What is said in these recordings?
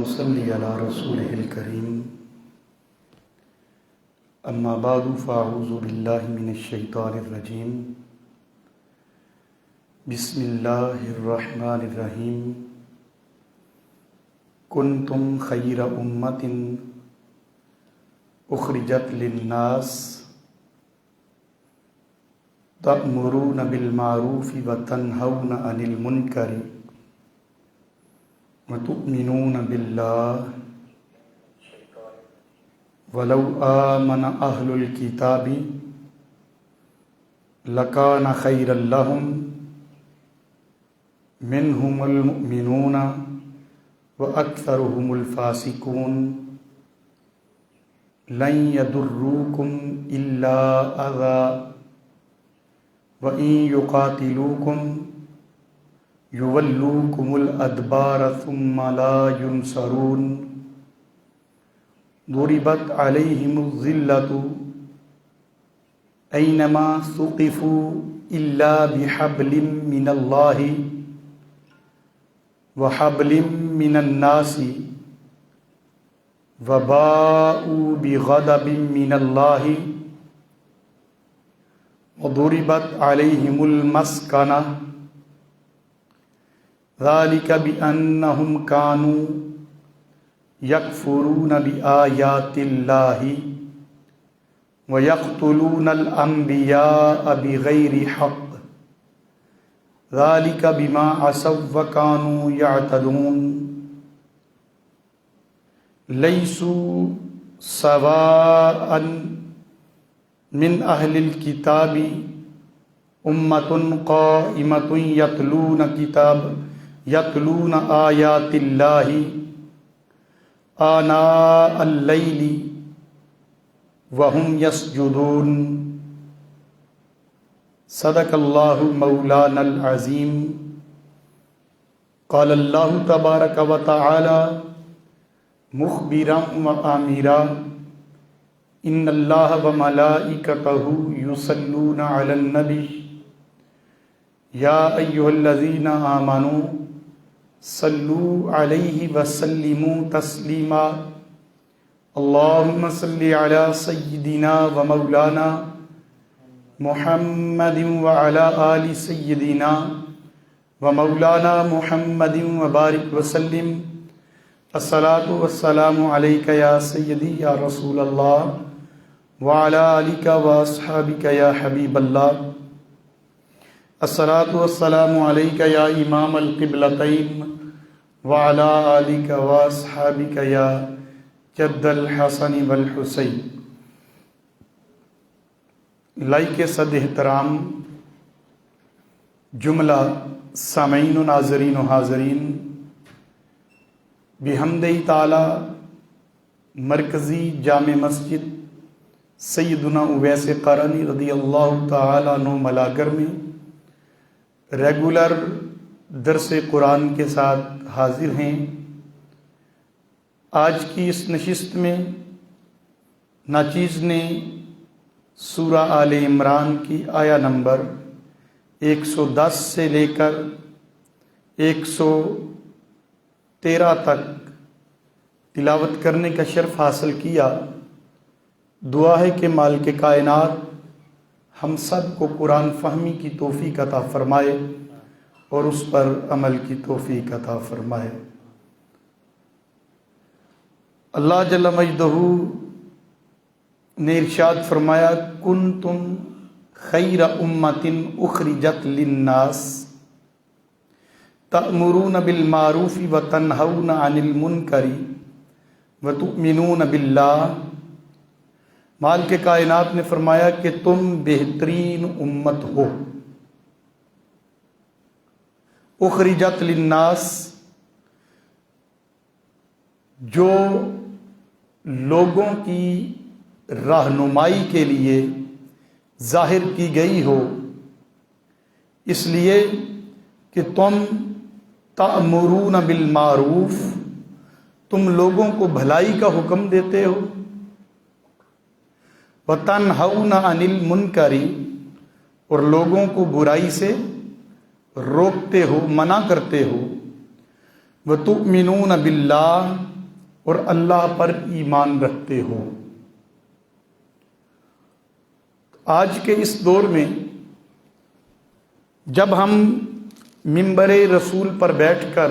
صلی علی رسولہ الکریم اما بعد فاعوذ باللہ من الشیطان الرجیم بسم اللہ الرحمن الرحیم کنتم خیر امت اخرجت للناس تأمرون بالمعروف وتنہون عن المنکر وتؤمنون باللہ ولو آمن اہل الکتاب لکان خیرا لہم منہم المؤمنون واکثرہم الفاسقون لن یضروکم الا اذی وَإِن يُقَاتِلُوكُمْ يُوَلُّوكُمُ الْأَدْبَارَ ثُمَّ لَا يُنصَرُونَ ضُرِبَتْ عَلَيْهِمُ الذِّلَّةُ أَيْنَمَا ثُقِفُوا إِلَّا بِحَبْلٍ مِّنَ اللَّهِ وَحَبْلٍ مِّنَ النَّاسِ وَبَاءُوا بِغَضَبٍ مِّنَ اللَّهِ وضربت علیہم المسکنہ ذالک بأنہم کانوا یکفرون بآیات اللہ ویقتلون الانبیاء بغیر حق ذالک بما عصوا وکانوا یعتدون لیسوا سواء من اہل الکتاب امۃ قائمۃ یتلون آیات اللہ آناء اللیل وہم یسجدون صدق اللہ مولانا العظیم قال اللہ تبارک و تعالی مخبرا و آمرا ان اللہ وملائکتہ یصلون علی النبی یا ایھا الذین آمنوا صلوا علیہ وسلموا تسلیما اللہم صل علی سیدنا ومولانا محمد وعلی آل سیدنا ومولانا محمد وبارک وسلم الصلاۃ والسلام علیک یا سیدی یا رسول اللہ وعلی آلک واصحابک یا حبیب اللہ الصلاۃ والسلام علیک یا امام القبلتین وعلی آلک واصحابک یا جد الحسن والحسین۔ لائق صد احترام جملہ سامعین و ناظرین و حاضرین، بحمدہ تعالی مرکزی جامع مسجد سیدنا اویس قرنی رضی اللہ تعالیٰ عنہ ملاگر میں ریگولر درس قرآن کے ساتھ حاضر ہیں۔ آج کی اس نشست میں ناچیز نے سورہ آل عمران کی آیہ نمبر 110 سے لے کر 113 تک تلاوت کرنے کا شرف حاصل کیا۔ دعا ہے کہ مالک کائنات ہم سب کو قرآن فہمی کی توفیق عطا فرمائے اور اس پر عمل کی توفیق عطا فرمائے۔ اللہ جل مجدہ نے ارشاد فرمایا کنتم خیر امت اخرجت للناس تأمرون بالمعروف وتنہون عن المنکر وتؤمنون باللہ۔ مال کے کائنات نے فرمایا کہ تم بہترین امت ہو، اخرجت للناس، جو لوگوں کی رہنمائی کے لیے ظاہر کی گئی ہو، اس لیے کہ تم تأمرون بالمعروف، تم لوگوں کو بھلائی کا حکم دیتے ہو، وَتَنْهَوْنَ عَنِ الْمُنْكَرِ، اور لوگوں کو برائی سے روکتے ہو، منع کرتے ہو، وَتُؤْمِنُونَ بِاللَّهِ اور اللہ پر ایمان رکھتے ہو۔ آج کے اس دور میں جب ہم منبر رسول پر بیٹھ کر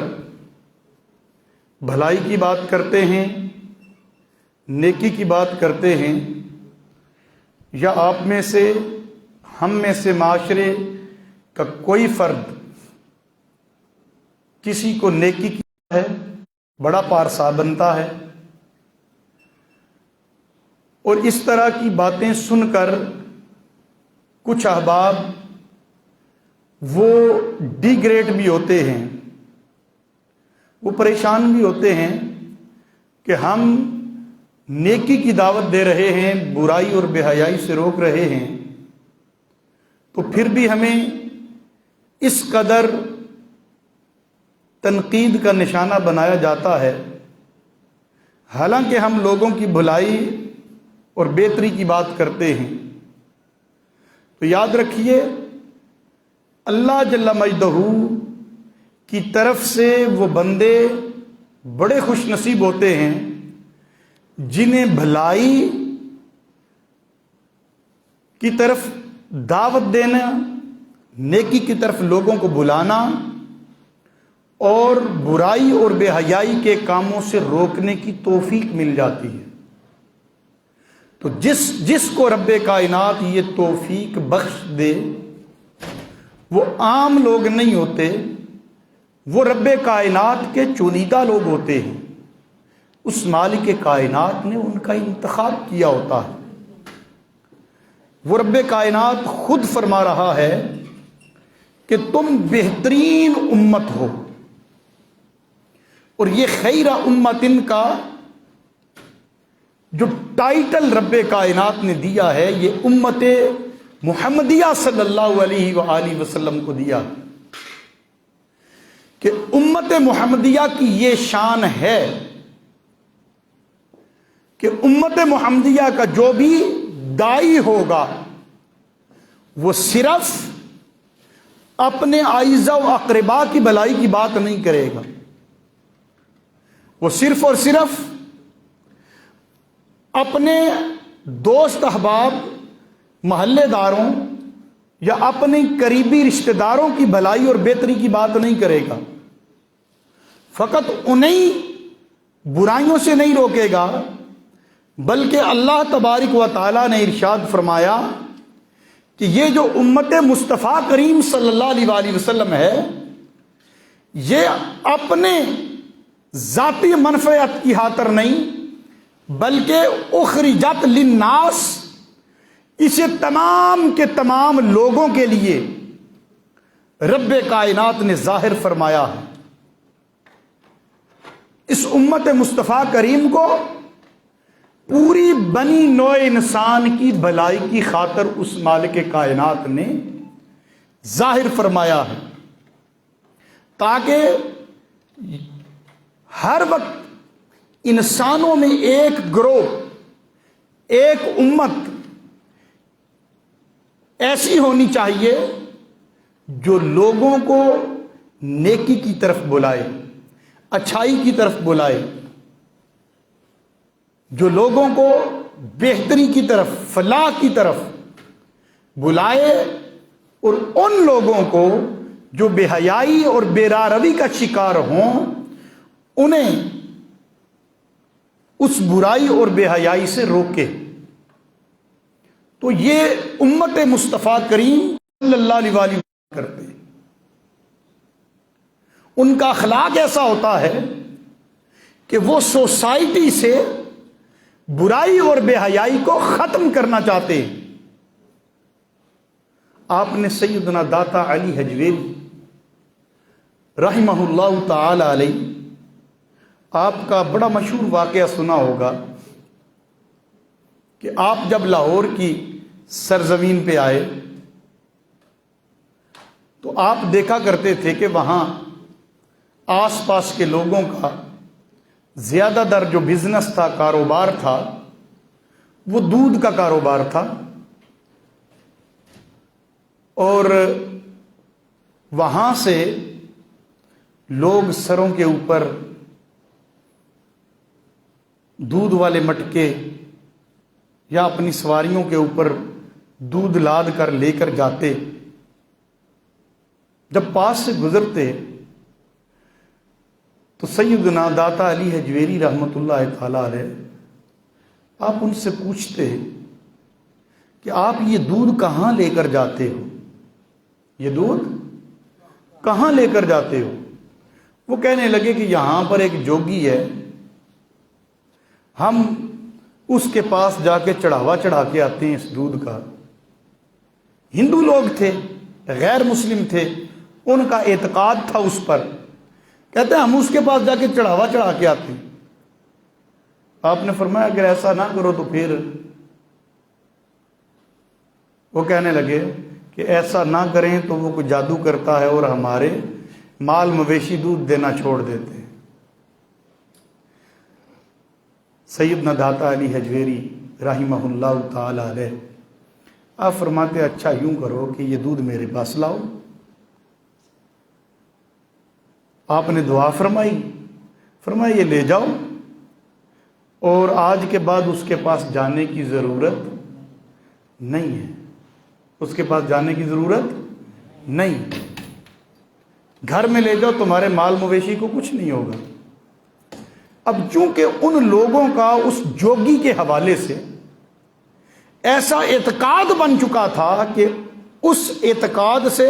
بھلائی کی بات کرتے ہیں، نیکی کی بات کرتے ہیں، یا آپ میں سے، ہم میں سے معاشرے کا کوئی فرد کسی کو نیکی کی ہے، بڑا پارسا بنتا ہے، اور اس طرح کی باتیں سن کر کچھ احباب وہ ڈی گریڈ بھی ہوتے ہیں، وہ پریشان بھی ہوتے ہیں کہ ہم نیکی کی دعوت دے رہے ہیں، برائی اور بے حیائی سے روک رہے ہیں، تو پھر بھی ہمیں اس قدر تنقید کا نشانہ بنایا جاتا ہے، حالانکہ ہم لوگوں کی بھلائی اور بہتری کی بات کرتے ہیں۔ تو یاد رکھیے، اللہ جل مجدہ کی طرف سے وہ بندے بڑے خوش نصیب ہوتے ہیں جنہیں بھلائی کی طرف دعوت دینا، نیکی کی طرف لوگوں کو بلانا اور برائی اور بے حیائی کے کاموں سے روکنے کی توفیق مل جاتی ہے۔ تو جس کو رب کائنات یہ توفیق بخش دے، وہ عام لوگ نہیں ہوتے، وہ رب کائنات کے چنیدہ لوگ ہوتے ہیں، اس مالک کائنات نے ان کا انتخاب کیا ہوتا ہے۔ وہ رب کائنات خود فرما رہا ہے کہ تم بہترین امت ہو، اور یہ خیر امتن کا جو ٹائٹل رب کائنات نے دیا ہے، یہ امت محمدیہ صلی اللہ علیہ وآلہ وسلم کو دیا کہ امت محمدیہ کی یہ شان ہے کہ امت محمدیہ کا جو بھی داعی ہوگا وہ صرف اپنے اعزا و اقربا کی بھلائی کی بات نہیں کرے گا، وہ صرف اور صرف اپنے دوست احباب، محلے داروں یا اپنے قریبی رشتہ داروں کی بھلائی اور بہتری کی بات نہیں کرے گا، فقط انہیں برائیوں سے نہیں روکے گا، بلکہ اللہ تبارک و تعالیٰ نے ارشاد فرمایا کہ یہ جو امت مصطفیٰ کریم صلی اللہ علیہ وآلہ وسلم ہے، یہ اپنے ذاتی منفعت کی خاطر نہیں بلکہ اخرجت للناس، اسے تمام کے تمام لوگوں کے لیے رب کائنات نے ظاہر فرمایا ہے۔ اس امت مصطفیٰ کریم کو پوری بنی نوع انسان کی بھلائی کی خاطر اس مالک کائنات نے ظاہر فرمایا ہے، تاکہ ہر وقت انسانوں میں ایک گروہ، ایک امت ایسی ہونی چاہیے جو لوگوں کو نیکی کی طرف بلائے، اچھائی کی طرف بلائے، جو لوگوں کو بہتری کی طرف، فلاح کی طرف بلائے، اور ان لوگوں کو جو بے حیائی اور بے راروی کا شکار ہوں انہیں اس برائی اور بے حیائی سے روکے۔ تو یہ امت مصطفیٰ کریم صلی اللہ علیہ وآلہ کرتے ہیں۔ ان کا اخلاق ایسا ہوتا ہے کہ وہ سوسائٹی سے برائی اور بے حیائی کو ختم کرنا چاہتے ہیں۔ آپ نے سیدنا داتا علی حجویری رحمہ اللہ تعالی علیہ، آپ کا بڑا مشہور واقعہ سنا ہوگا کہ آپ جب لاہور کی سرزمین پہ آئے تو آپ دیکھا کرتے تھے کہ وہاں آس پاس کے لوگوں کا زیادہ در جو بزنس تھا، کاروبار تھا، وہ دودھ کا کاروبار تھا، اور وہاں سے لوگ سروں کے اوپر دودھ والے مٹکے یا اپنی سواریوں کے اوپر دودھ لاد کر لے کر جاتے، جب پاس سے گزرتے تو سیدنا داتا علی حجویری رحمۃ اللہ تعالی علیہ آپ ان سے پوچھتے کہ آپ یہ دودھ کہاں لے کر جاتے ہو، یہ دودھ کہاں لے کر جاتے ہو؟ وہ کہنے لگے کہ یہاں پر ایک جوگی ہے، ہم اس کے پاس جا کے چڑھاوا چڑھا کے آتے ہیں اس دودھ کا۔ ہندو لوگ تھے، غیر مسلم تھے، ان کا اعتقاد تھا اس پر، کہتے ہیں ہم اس کے پاس جا کے چڑھاوا چڑھا کے آتے ہیں۔ آپ نے فرمایا اگر ایسا نہ کرو تو پھر؟ وہ کہنے لگے کہ ایسا نہ کریں تو وہ کوئی جادو کرتا ہے اور ہمارے مال مویشی دودھ دینا چھوڑ دیتے ہیں۔ سیدنا داتا علی حجویری رحمہ اللہ تعالی علیہ آپ فرماتے اچھا یوں کرو کہ یہ دودھ میرے پاس لاؤ۔ آپ نے دعا فرمائی، فرمایا یہ لے جاؤ اور آج کے بعد اس کے پاس جانے کی ضرورت نہیں ہے، اس کے پاس جانے کی ضرورت نہیں، گھر میں لے جاؤ، تمہارے مال مویشی کو کچھ نہیں ہوگا۔ اب چونکہ ان لوگوں کا اس جوگی کے حوالے سے ایسا اعتقاد بن چکا تھا کہ اس اعتقاد سے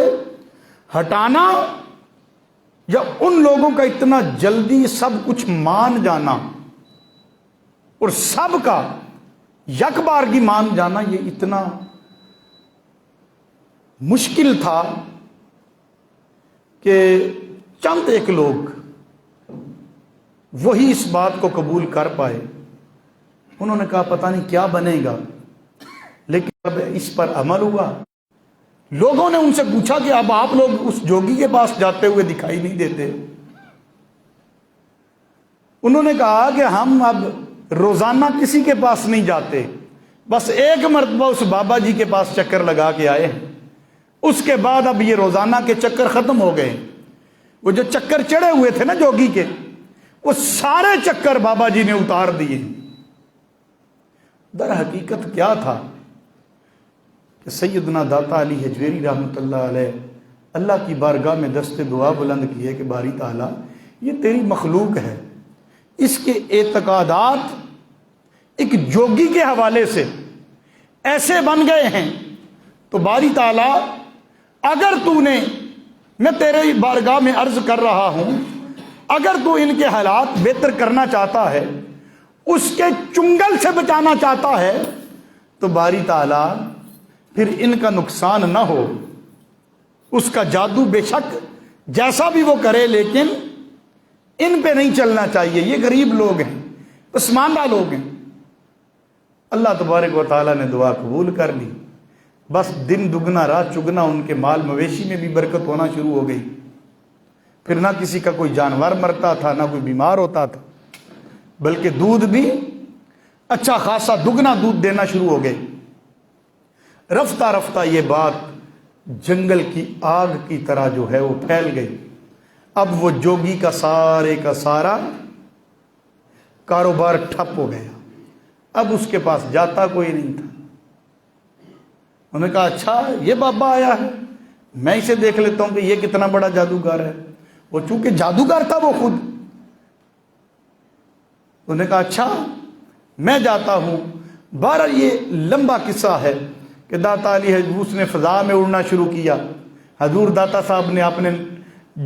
ہٹانا یا ان لوگوں کا اتنا جلدی سب کچھ مان جانا اور سب کا یک بارگی مان جانا یہ اتنا مشکل تھا کہ چند ایک لوگ وہی اس بات کو قبول کر پائے۔ انہوں نے کہا پتہ نہیں کیا بنے گا، لیکن اب اس پر عمل ہوا۔ لوگوں نے ان سے پوچھا کہ اب آپ لوگ اس جوگی کے پاس جاتے ہوئے دکھائی نہیں دیتے؟ انہوں نے کہا کہ ہم اب روزانہ کسی کے پاس نہیں جاتے، بس ایک مرتبہ اس بابا جی کے پاس چکر لگا کے آئے ہیں، اس کے بعد اب یہ روزانہ کے چکر ختم ہو گئے۔ وہ جو چکر چڑھے ہوئے تھے نا جوگی کے، وہ سارے چکر بابا جی نے اتار دیے۔ در حقیقت کیا تھا کہ سیدنا داتا علی حجویری رحمۃ اللہ علیہ اللہ کی بارگاہ میں دست دعا بلند کیے کہ باری تعالیٰ یہ تیری مخلوق ہے، اس کے اعتقادات ایک جوگی کے حوالے سے ایسے بن گئے ہیں، تو باری تعالیٰ اگر تو نے، میں تیرے بارگاہ میں عرض کر رہا ہوں، اگر تو ان کے حالات بہتر کرنا چاہتا ہے، اس کے چنگل سے بچانا چاہتا ہے، تو باری تعالیٰ پھر ان کا نقصان نہ ہو۔ اس کا جادو بے شک جیسا بھی وہ کرے، لیکن ان پہ نہیں چلنا چاہیے، یہ غریب لوگ ہیں، پسماندہ لوگ ہیں۔ اللہ تبارک و تعالیٰ نے دعا قبول کر لی، بس دن دگنا رات چگنا ان کے مال مویشی میں بھی برکت ہونا شروع ہو گئی۔ پھر نہ کسی کا کوئی جانور مرتا تھا، نہ کوئی بیمار ہوتا تھا، بلکہ دودھ بھی اچھا خاصا دگنا دودھ دینا شروع ہو گئے۔ رفتہ رفتہ یہ بات جنگل کی آگ کی طرح جو ہے وہ پھیل گئی۔ اب وہ جوگی کا سارے کا سارا کاروبار ٹھپ ہو گیا، اب اس کے پاس جاتا کوئی نہیں تھا۔ انہوں نے کہا اچھا یہ بابا آیا ہے، میں اسے دیکھ لیتا ہوں کہ یہ کتنا بڑا جادوگر ہے۔ وہ چونکہ جادوگر تھا وہ خود، انہوں نے کہا اچھا میں جاتا ہوں۔ بہرحال یہ لمبا قصہ ہے کہ داتا علی حجویری نے فضا میں اڑنا شروع کیا، حضور داتا صاحب نے اپنے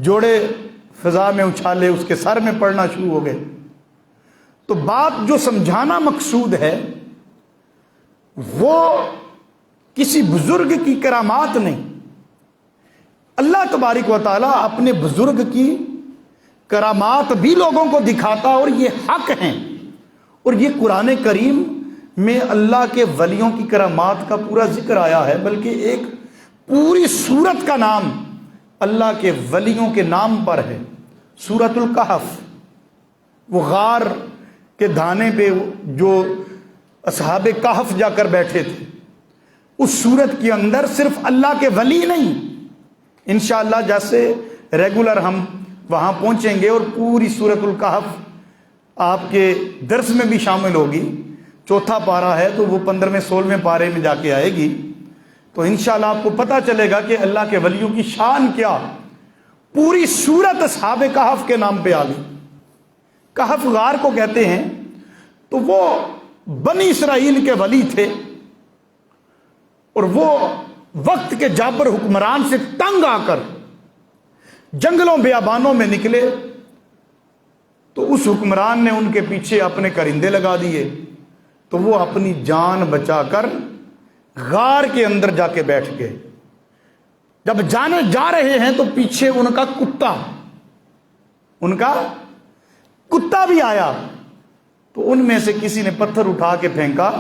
جوڑے فضا میں اچھالے، اس کے سر میں پڑنا شروع ہو گئے۔ تو بات جو سمجھانا مقصود ہے وہ کسی بزرگ کی کرامات نہیں، اللہ تبارک و تعالیٰ اپنے بزرگ کی کرامات بھی لوگوں کو دکھاتا، اور یہ حق ہیں۔ اور یہ قرآن کریم میں اللہ کے ولیوں کی کرامات کا پورا ذکر آیا ہے، بلکہ ایک پوری سورت کا نام اللہ کے ولیوں کے نام پر ہے، سورۃ الکہف۔ وہ غار کے دھانے پہ جو اصحاب کہف جا کر بیٹھے تھے، اس سورت کے اندر صرف اللہ کے ولی نہیں، انشاءاللہ جیسے ریگولر ہم وہاں پہنچیں گے اور پوری سورۃ الکہف آپ کے درس میں بھی شامل ہوگی. چوتھا پارہ ہے تو وہ 15ویں 16ویں پارے میں جا کے آئے گی. تو انشاءاللہ آپ کو پتہ چلے گا کہ اللہ کے ولیوں کی شان کیا. پوری سورت اصحاب کہف کے نام پہ آ گئی. کہف غار کو کہتے ہیں. تو وہ بنی اسرائیل کے ولی تھے اور وہ وقت کے جابر حکمران سے تنگ آ کر جنگلوں بیابانوں میں نکلے تو اس حکمران نے ان کے پیچھے اپنے کرندے لگا دیے. تو وہ اپنی جان بچا کر غار کے اندر جا کے بیٹھ گئے. جب جانے جا رہے ہیں تو پیچھے ان کا کتا بھی آیا. تو ان میں سے کسی نے پتھر اٹھا کے پھینکا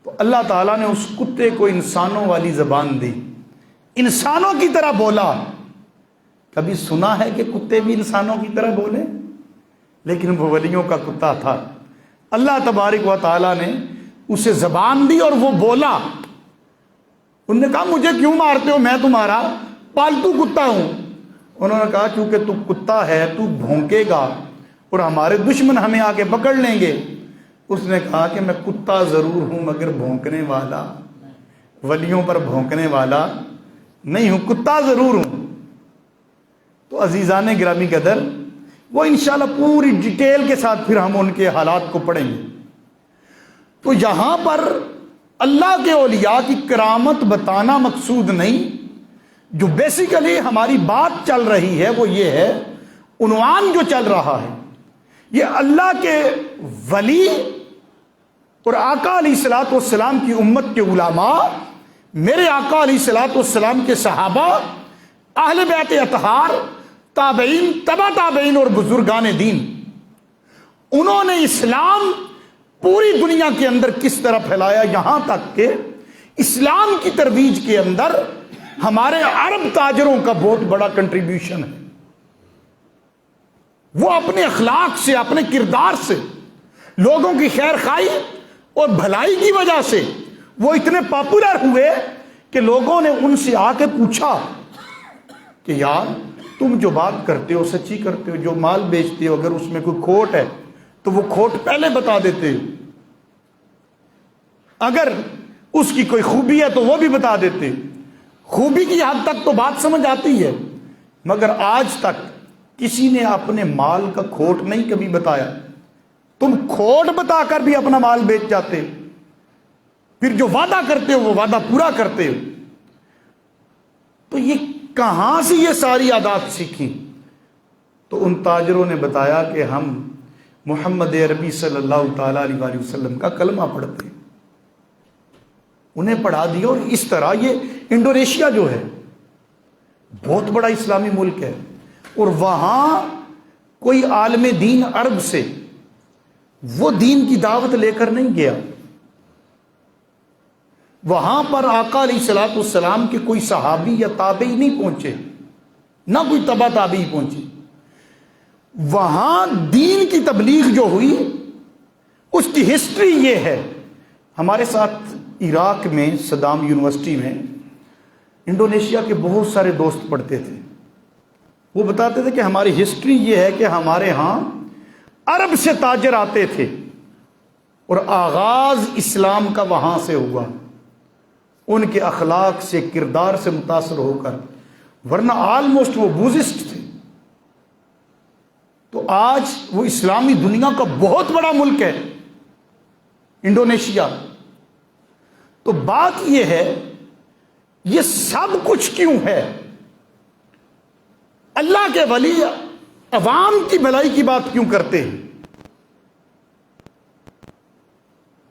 تو اللہ تعالیٰ نے اس کتے کو انسانوں والی زبان دی, انسانوں کی طرح بولا. کبھی سنا ہے کہ کتے بھی انسانوں کی طرح بولے؟ لیکن وہ ولیوں کا کتا تھا. اللہ تبارک و تعالیٰ نے اسے زبان دی اور وہ بولا. انہوں نے کہا مجھے کیوں مارتے ہو, میں تمہارا پالتو کتا ہوں. انہوں نے کہا کیونکہ تو کتا ہے, تو بھونکے گا اور ہمارے دشمن ہمیں آ کے پکڑ لیں گے. اس نے کہا کہ میں کتا ضرور ہوں مگر بھونکنے والا, ولیوں پر بھونکنے والا نہیں ہوں, کتا ضرور ہوں. تو عزیزان گرامی قدر, وہ انشاءاللہ پوری ڈیٹیل کے ساتھ پھر ہم ان کے حالات کو پڑھیں گے. تو یہاں پر اللہ کے اولیاء کی کرامت بتانا مقصود نہیں. جو بیسیکلی ہماری بات چل رہی ہے وہ یہ ہے, عنوان جو چل رہا ہے یہ اللہ کے ولی اور آقا علیہ الصلوۃ والسلام کی امت کے علماء, میرے آقا علیہ الصلوۃ والسلام کے صحابہ, اہل بیت اطہار, تابعین, تبع تابعین اور بزرگان دین, انہوں نے اسلام پوری دنیا کے اندر کس طرح پھیلایا. یہاں تک کہ اسلام کی ترویج کے اندر ہمارے عرب تاجروں کا بہت بڑا کنٹریبیوشن ہے. وہ اپنے اخلاق سے, اپنے کردار سے, لوگوں کی خیر خواہی اور بھلائی کی وجہ سے وہ اتنے پاپولر ہوئے کہ لوگوں نے ان سے آ کے پوچھا کہ یار تم جو بات کرتے ہو سچی کرتے ہو, جو مال بیچتے ہو اگر اس میں کوئی کھوٹ ہے تو وہ کھوٹ پہلے بتا دیتے, اگر اس کی کوئی خوبی ہے تو وہ بھی بتا دیتے. خوبی کی حد تک تو بات سمجھ آتی ہے, مگر آج تک کسی نے اپنے مال کا کھوٹ نہیں کبھی بتایا. تم کھوٹ بتا کر بھی اپنا مال بیچ جاتے ہو, پھر جو وعدہ کرتے ہو وہ وعدہ پورا کرتے ہو. تو یہ کہاں سے یہ ساری عادات سیکھی؟ تو ان تاجروں نے بتایا کہ ہم محمد عربی صلی اللہ تعالیٰ علیہ وسلم کا کلمہ پڑھتے ہیں. انہیں پڑھا دیا. اور اس طرح یہ انڈونیشیا جو ہے بہت بڑا اسلامی ملک ہے, اور وہاں کوئی عالم دین عرب سے وہ دین کی دعوت لے کر نہیں گیا. وہاں پر آقا علیہ الصلوۃ والسلام کے کوئی صحابی یا تابعی نہیں پہنچے, نہ کوئی تبع تابعی پہنچے. وہاں دین کی تبلیغ جو ہوئی اس کی ہسٹری یہ ہے. ہمارے ساتھ عراق میں صدام یونیورسٹی میں انڈونیشیا کے بہت سارے دوست پڑھتے تھے. وہ بتاتے تھے کہ ہماری ہسٹری یہ ہے کہ ہمارے ہاں عرب سے تاجر آتے تھے اور آغاز اسلام کا وہاں سے ہوا, ان کے اخلاق سے, کردار سے متاثر ہو کر, ورنہ آلموسٹ وہ بوزسٹ تھے. تو آج وہ اسلامی دنیا کا بہت بڑا ملک ہے انڈونیشیا. تو بات یہ ہے, یہ سب کچھ کیوں ہے؟ اللہ کے ولی عوام کی بھلائی کی بات کیوں کرتے ہیں؟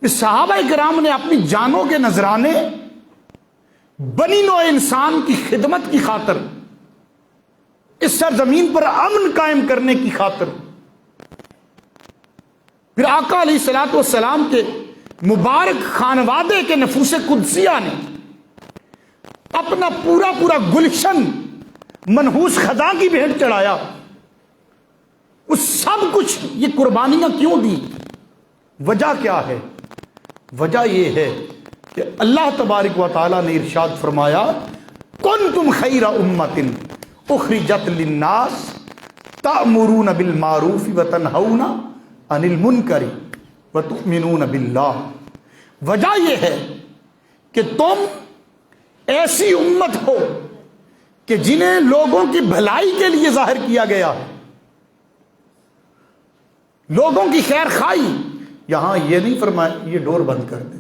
صحابہ کرام نے اپنی جانوں کے نذرانے بنی نوع انسان کی خدمت کی خاطر, اس سرزمین پر امن قائم کرنے کی خاطر, پھر آقا علیہ الصلوۃ والسلام کے مبارک خانوادے کے نفوس قدسیہ نے اپنا پورا پورا گلشن منحوس خزاں کی بھیٹ چڑھایا. اس سب کچھ یہ قربانیاں کیوں دی؟ وجہ کیا ہے؟ وجہ یہ ہے کہ اللہ تبارک و تعالیٰ نے ارشاد فرمایا کنتم خیر امۃ اخرجت للناس تأمرون بالمعروف وتنہون عن المنکر وتؤمنون باللہ. وجہ یہ ہے کہ تم ایسی امت ہو کہ جنہیں لوگوں کی بھلائی کے لیے ظاہر کیا گیا ہے، لوگوں کی خیر خواہی. یہاں یہ نہیں فرمایا، یہ ڈور بند کر دیں،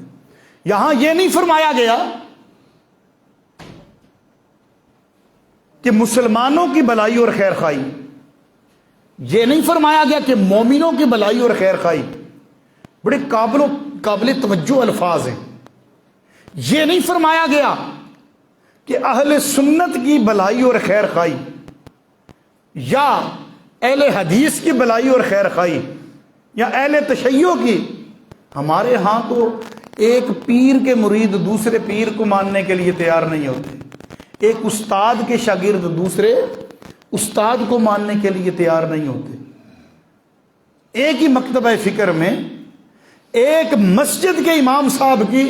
یہاں یہ نہیں فرمایا گیا کہ مسلمانوں کی بھلائی اور خیر خواہی، یہ نہیں فرمایا گیا کہ مومنوں کی بھلائی اور خیر خواہی. بڑے قابل توجہ الفاظ ہیں. یہ نہیں فرمایا گیا کہ اہل سنت کی بھلائی اور خیر خواہی یا اہل حدیث کی بھلائی اور خیر خواہی یا اہل تشیع کی. ہمارے ہاں تو ایک پیر کے مرید دوسرے پیر کو ماننے کے لیے تیار نہیں ہوتے، ایک استاد کے شاگرد دوسرے استاد کو ماننے کے لیے تیار نہیں ہوتے. ایک ہی مکتبہ فکر میں ایک مسجد کے امام صاحب کی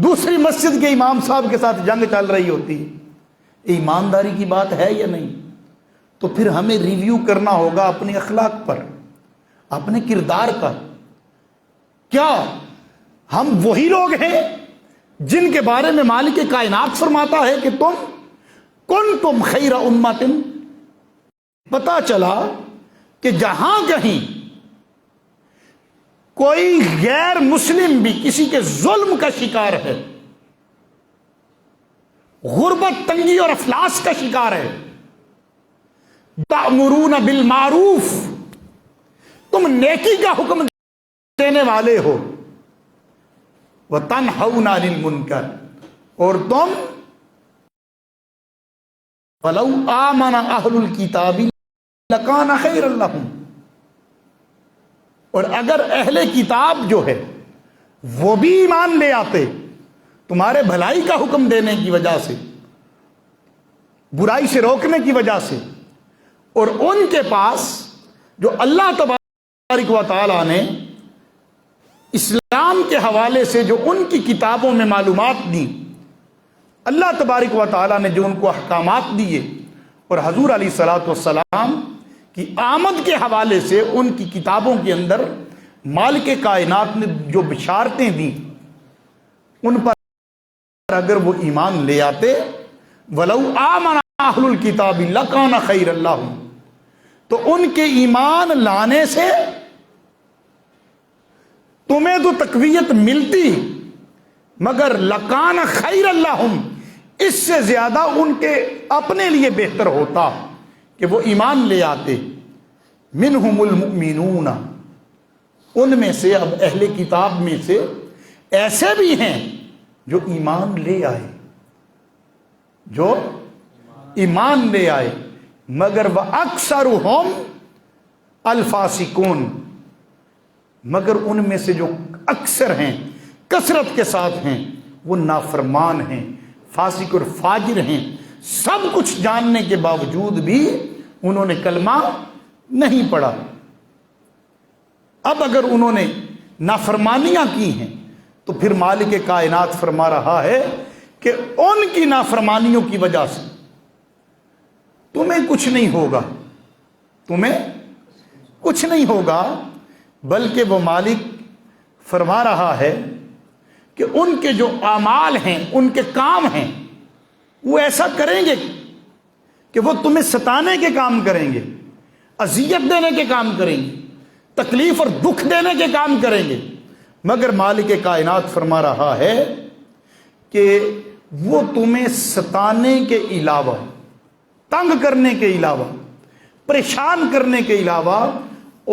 دوسری مسجد کے امام صاحب کے ساتھ جنگ چل رہی ہوتی ہے. ایمانداری کی بات ہے یا نہیں؟ تو پھر ہمیں ریویو کرنا ہوگا اپنے اخلاق پر، اپنے کردار کا. کیا ہم وہی لوگ ہیں جن کے بارے میں مالک کائنات فرماتا ہے کہ تم کنتم خیر امت؟ پتا چلا کہ جہاں کہیں کوئی غیر مسلم بھی کسی کے ظلم کا شکار ہے، غربت، تنگی اور افلاس کا شکار ہے، تأمرون بالمعروف، تم نیکی کا حکم دینے والے ہو، وتنہون عن المنکر، اور تم فلو آمن اہل الکتاب لکان خیر لہم، اور اگر اہل کتاب جو ہے وہ بھی ایمان لے آتے تمہارے بھلائی کا حکم دینے کی وجہ سے، برائی سے روکنے کی وجہ سے، اور ان کے پاس جو اللہ تبارک و تعالیٰ نے اسلام کے حوالے سے جو ان کی کتابوں میں معلومات دی، اللہ تبارک و تعالیٰ نے جو ان کو احکامات دیے، اور حضور علیہ الصلوۃ والسلام کی آمد کے حوالے سے ان کی کتابوں کے اندر مالک کائنات نے جو بشارتیں دیں، ان پر اگر وہ ایمان لے آتے، وَلَوْ آمَنَ أَهْلُ الْكِتَابِ لَكَانَ خَيْرًا لَّهُمْ، تو ان کے ایمان لانے سے تمہیں تو تقویت ملتی، مگر لَكَانَ خَيْرًا لَّهُمْ، اس سے زیادہ ان کے اپنے لیے بہتر ہوتا کہ وہ ایمان لے آتے. منہم المؤمنون، ان میں سے، اب اہل کتاب میں سے ایسے بھی ہیں جو ایمان لے آئے، جو ایمان لے آئے، مگر وَأَكْثَرُهُمْ الْفَاسِقُونَ، مگر ان میں سے جو اکثر ہیں، کثرت کے ساتھ ہیں، وہ نافرمان ہیں، فاسق اور فاجر ہیں. سب کچھ جاننے کے باوجود بھی انہوں نے کلمہ نہیں پڑھا. اب اگر انہوں نے نافرمانیاں کی ہیں تو پھر مالک کائنات فرما رہا ہے کہ ان کی نافرمانیوں کی وجہ سے تمہیں کچھ نہیں ہوگا، تمہیں کچھ نہیں ہوگا، بلکہ وہ مالک فرما رہا ہے کہ ان کے جو اعمال ہیں، ان کے کام ہیں، وہ ایسا کریں گے کہ وہ تمہیں ستانے کے کام کریں گے، اذیت دینے کے کام کریں گے، تکلیف اور دکھ دینے کے کام کریں گے، مگر مالک کائنات فرما رہا ہے کہ وہ تمہیں ستانے کے علاوہ، تنگ کرنے کے علاوہ، پریشان کرنے کے علاوہ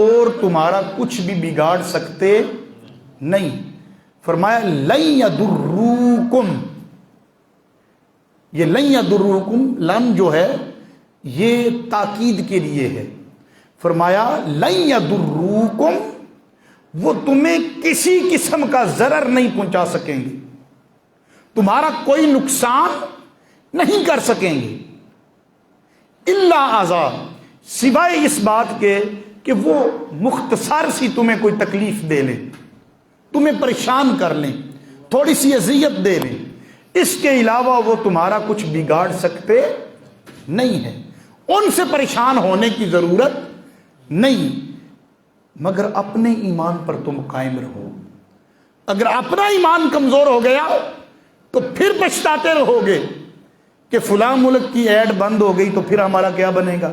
اور تمہارا کچھ بھی بگاڑ سکتے نہیں. فرمایا لن یضروکم، یہ لن یضروکم، لن جو ہے یہ تاکید کے لیے ہے. فرمایا لن یضروکم، وہ تمہیں کسی قسم کا ضرر نہیں پہنچا سکیں گے، تمہارا کوئی نقصان نہیں کر سکیں گے. الا اذى، سوائے اس بات کے کہ وہ مختصر سی تمہیں کوئی تکلیف دے لیں، تمہیں پریشان کر لیں، تھوڑی سی اذیت دے لیں، اس کے علاوہ وہ تمہارا کچھ بگاڑ سکتے نہیں ہے. ان سے پریشان ہونے کی ضرورت نہیں، مگر اپنے ایمان پر تم قائم رہو۔ اگر اپنا ایمان کمزور ہو گیا تو پھر پچھتاتے رہو گے کہ فلاں ملک کی ایڈ بند ہو گئی تو پھر ہمارا کیا بنے گا،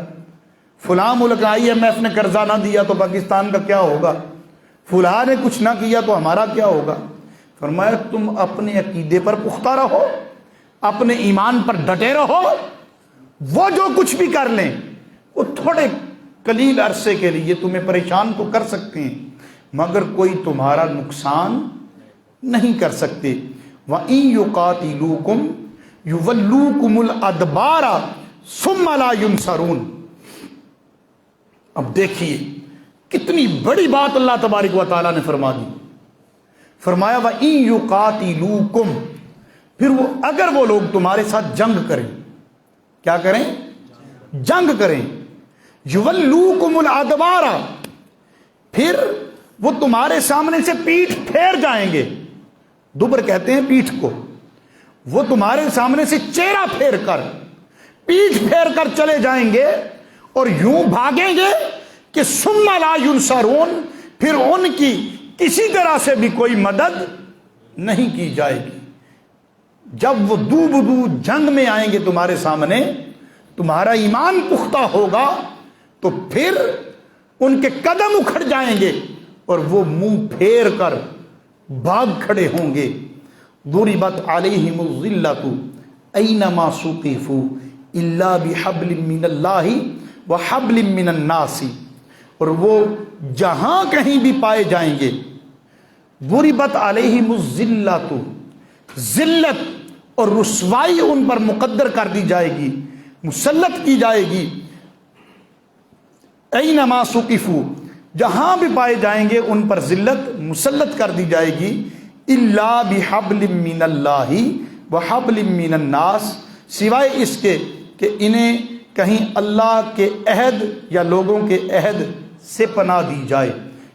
فلاں ملک IMF نے قرضہ نہ دیا تو پاکستان کا کیا ہوگا، فلاں نے کچھ نہ کیا تو ہمارا کیا ہوگا۔ فرمایا تم اپنے عقیدے پر پختہ رہو، اپنے ایمان پر ڈٹے رہو، وہ جو کچھ بھی کر لیں وہ تھوڑے قلیل عرصے کے لیے تمہیں پریشان تو کر سکتے ہیں مگر کوئی تمہارا نقصان نہیں کر سکتے۔ وَإِن يُقَاتِلُوكُمْ يُوَلُّوكُمُ الْأَدْبَارَ ثُمَّ لَا يُنصَرُونَ۔ اب دیکھیے کتنی بڑی بات اللہ تبارک و تعالیٰ نے فرما دی۔ فرمایا وَإِن يُقَاتِلُوكُمْ، پھر وہ اگر وہ لوگ تمہارے ساتھ جنگ کریں، کیا کریں؟ جنگ کریں۔ يُوَلُّوكُمُ الْأَدْبَارَ، پھر وہ تمہارے سامنے سے پیٹھ پھیر جائیں گے، دبر کہتے ہیں پیٹھ کو، وہ تمہارے سامنے سے چہرہ پھیر کر پیٹھ پھیر کر چلے جائیں گے اور یوں بھاگیں گے کہ ثم لا ينصرون، پھر ان کی کسی طرح سے بھی کوئی مدد نہیں کی جائے گی۔ جب وہ دو بدو جنگ میں آئیں گے تمہارے سامنے، تمہارا ایمان پختہ ہوگا تو پھر ان کے قدم اکھڑ جائیں گے اور وہ منہ پھیر کر بھاگ کھڑے ہوں گے۔ ضربت علیہم الذلۃ اینما ثقفوا الا بحبل من اللہ وحبل من الناس، اور وہ جہاں کہیں بھی پائے جائیں گے ضربت علیہم الذلۃ، ذلت اور رسوائی ان پر مقدر کر دی جائے گی، مسلط کی جائے گی۔ اینما ثقفوا، جہاں بھی پائے جائیں گے ان پر ذلت مسلط کر دی جائے گی۔ الا بحبل من اللہ وحبل من الناس، سوائے اس کے کہ انہیں کہیں اللہ کے عہد یا لوگوں کے عہد سے پناہ دی جائے،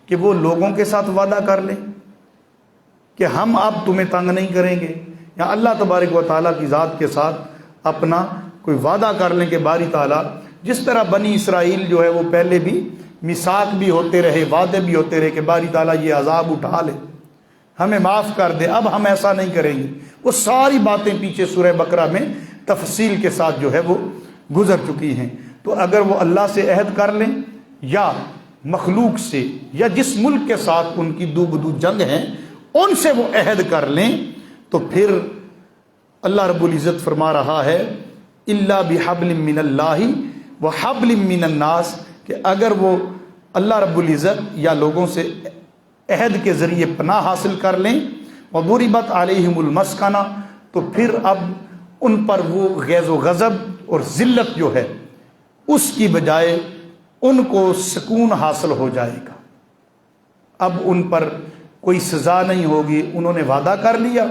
کہ وہ لوگوں کے ساتھ وعدہ کر لیں کہ ہم اب تمہیں تنگ نہیں کریں گے، یا اللہ تبارک و تعالیٰ کی ذات کے ساتھ اپنا کوئی وعدہ کر لیں کہ باری تعالیٰ جس طرح بنی اسرائیل جو ہے وہ پہلے بھی میثاق بھی ہوتے رہے، وعدے بھی ہوتے رہے کہ باری تعالیٰ یہ عذاب اٹھا لے، ہمیں معاف کر دے، اب ہم ایسا نہیں کریں گے۔ وہ ساری باتیں پیچھے سورہ بقرہ میں تفصیل کے ساتھ جو ہے وہ گزر چکی ہیں۔ تو اگر وہ اللہ سے عہد کر لیں یا مخلوق سے یا جس ملک کے ساتھ ان کی دو بدو جنگ ہیں ان سے وہ عہد کر لیں تو پھر اللہ رب العزت فرما رہا ہے الا بحبل من اللہ وحبل من الناس، کہ اگر وہ اللہ رب العزت یا لوگوں سے عہد کے ذریعے پناہ حاصل کر لیں، وضربت علیہم المسکنہ، تو پھر اب ان پر وہ غیظ و غضب اور ذلت جو ہے اس کی بجائے ان کو سکون حاصل ہو جائے گا۔ اب ان پر کوئی سزا نہیں ہوگی، انہوں نے وعدہ کر لیا،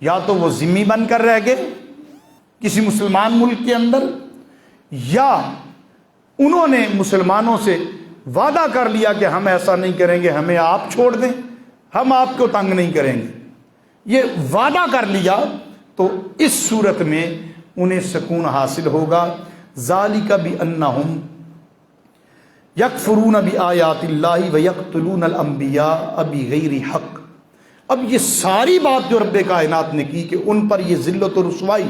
یا تو وہ ذمہ بن کر رہ گئے کسی مسلمان ملک کے اندر، یا انہوں نے مسلمانوں سے وعدہ کر لیا کہ ہم ایسا نہیں کریں گے، ہمیں آپ چھوڑ دیں، ہم آپ کو تنگ نہیں کریں گے۔ یہ وعدہ کر لیا تو اس صورت میں انہیں سکون حاصل ہوگا۔ ذالک بانہم یکفرون بآیات اللہ ویقتلون الانبیاء بغیر حق۔ اب یہ ساری بات جو رب کائنات نے کی کہ ان پر یہ ذلت و رسوائی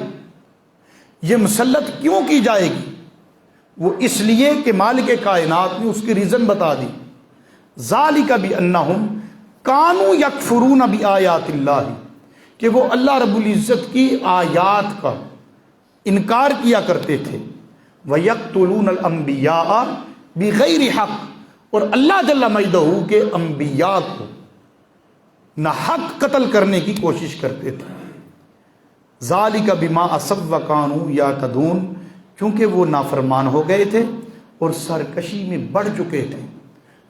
یہ مسلط کیوں کی جائے گی، وہ اس لیے کہ مالک کائنات نے اس کی ریزن بتا دی۔ ذالک بانہم کانوا یکفرون بآیات اللہ، کہ وہ اللہ رب العزت کی آیات کا انکار کیا کرتے تھے، وَيَقْتُلُونَ الْأَنْبِيَاءَ بِغَيْرِ حق، اور اللہ جل مجدہ کے انبیاء کو نہ حق قتل کرنے کی کوشش کرتے تھے۔ ذَلِكَ بِمَا عَصَوْا وَكَانُوا يَعْتَدُونَ، کیونکہ وہ نافرمان ہو گئے تھے اور سرکشی میں بڑھ چکے تھے،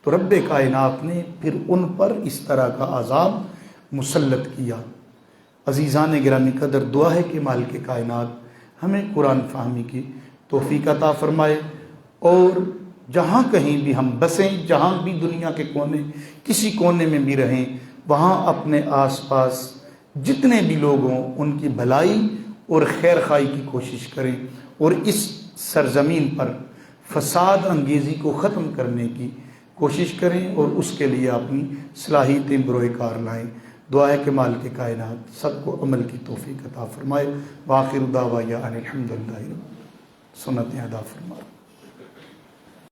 تو رب کائنات نے پھر ان پر اس طرح کا عذاب مسلط کیا۔ عزیزان گرامی قدر، دعا ہے کہ مالک کائنات ہمیں قرآن فہمی کی توفیق عطا فرمائے، اور جہاں کہیں بھی ہم بسیں، جہاں بھی دنیا کے کونے کسی کونے میں بھی رہیں، وہاں اپنے آس پاس جتنے بھی لوگ ہوں ان کی بھلائی اور خیر خواہی کی کوشش کریں، اور اس سرزمین پر فساد انگیزی کو ختم کرنے کی کوشش کریں اور اس کے لیے اپنی صلاحیتیں بروئے کار لائیں۔ دعا ہے کہ مالک کائنات سب کو عمل کی توفیق عطا فرمائے۔ وآخر دعوانا ان الحمدللہ، سنتیں ادا فرمائے۔